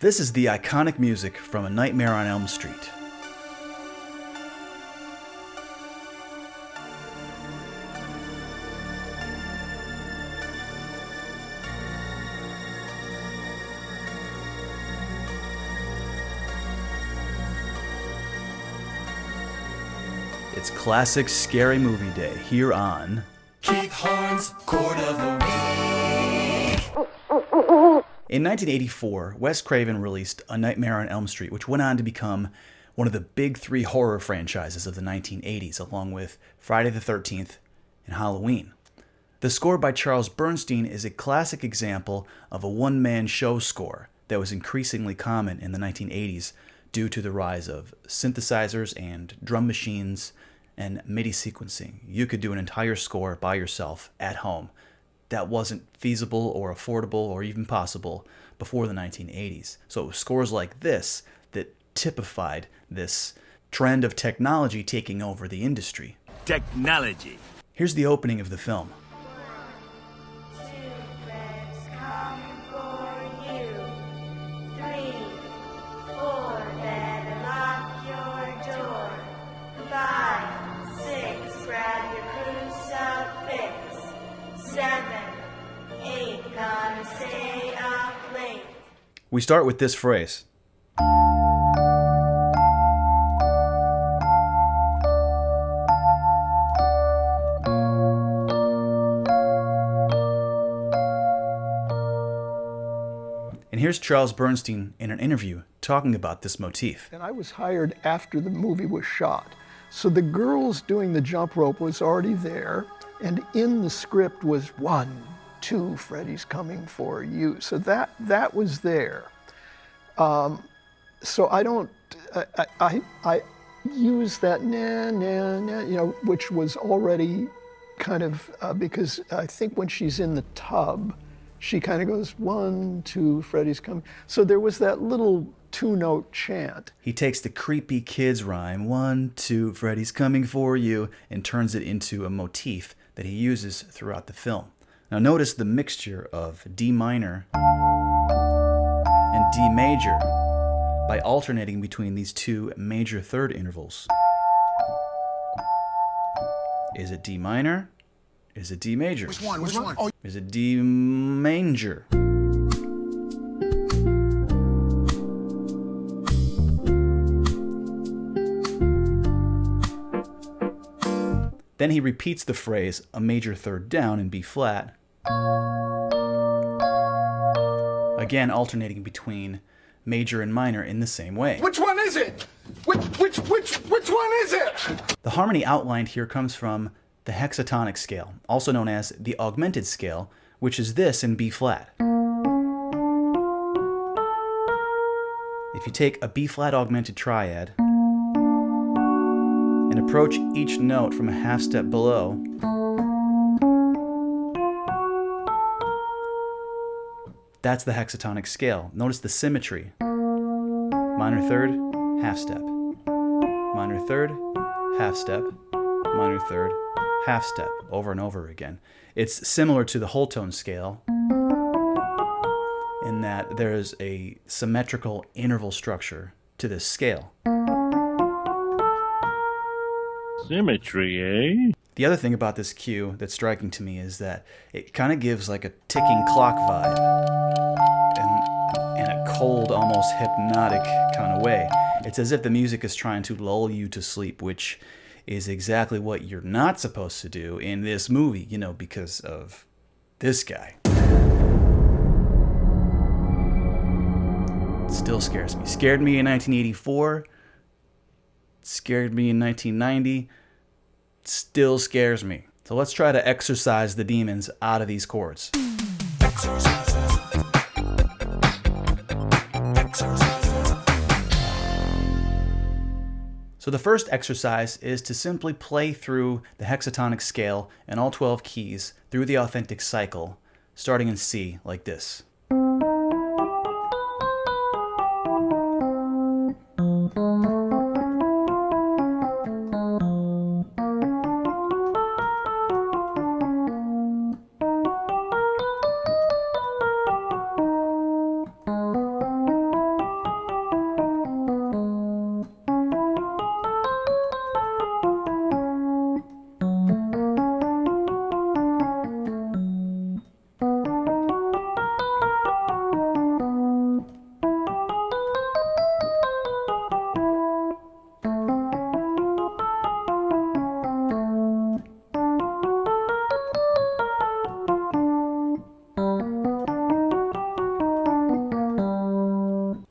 This is the iconic music from A Nightmare on Elm Street. It's classic Scary Movie Day here on Keith Horn's Court of the Week. In 1984, Wes Craven released A Nightmare on Elm Street, which went on to become one of the big three horror franchises of the 1980s, along with Friday the 13th and Halloween. The score by Charles Bernstein is a classic example of a one-man show score that was increasingly common in the 1980s due to the rise of synthesizers and drum machines and MIDI sequencing. You could do an entire score by yourself at home. That wasn't feasible or affordable or even possible before the 1980s. So it was scores like this that typified this trend of technology taking over the industry. Technology. Here's the opening of the film. We start with this phrase. And here's Charles Bernstein in an interview talking about this motif. And I was hired after the movie was shot. So the girls doing the jump rope was already there, and in the script was 1, 2, Freddy's coming for you. So that was there. So I don't, I use that na, na, na, you know, which was already kind of, because I think when she's in the tub, she kind of goes 1, 2, Freddy's coming. So there was that little 2-note chant. He takes the creepy kids rhyme, 1, 2, Freddy's coming for you, and turns it into a motif that he uses throughout the film. Now notice the mixture of D minor and D major by alternating between these two major third intervals. Is it D minor? Is it D major? Which one? Which one? Oh. Is it D major? Then he repeats the phrase, a major third down in B flat, again alternating between major and minor in the same way. Which one is it? Which one is it? The harmony outlined here comes from the hexatonic scale, also known as the augmented scale, which is this in B flat. If you take a B flat augmented triad and approach each note from a half step below, that's the hexatonic scale. Notice the symmetry. Minor third, half step. Minor third, half step. Minor third, half step. Over and over again. It's similar to the whole tone scale in that there is a symmetrical interval structure to this scale. Symmetry, eh? The other thing about this cue that's striking to me is that it kind of gives like a ticking clock vibe in a cold, almost hypnotic kind of way. It's as if the music is trying to lull you to sleep, which is exactly what you're not supposed to do in this movie, you know, because of this guy. It still scares me. Scared me in 1984. Scared me in 1990. Still scares me. So let's try to exorcise the demons out of these chords. So the first exercise is to simply play through the hexatonic scale and all 12 keys through the authentic cycle, starting in C like this.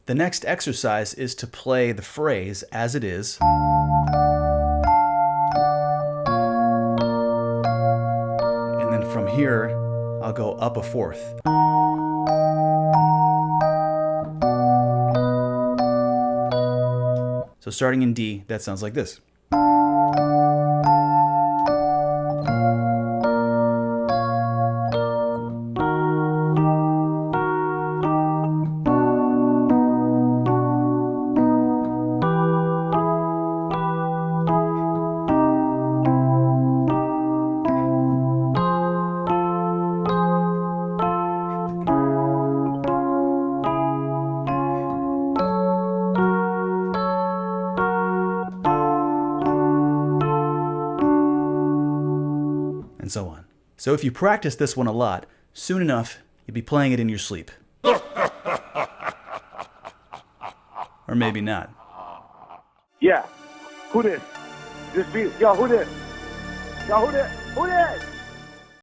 The next exercise is to play the phrase as it is. And then from here, I'll go up a fourth. So starting in D, that sounds like this. And so on. So if you practice this one a lot, soon enough, you'll be playing it in your sleep. Or maybe not. Yeah. Who this? This beat. Yo, who this? Yo, who this? Who this?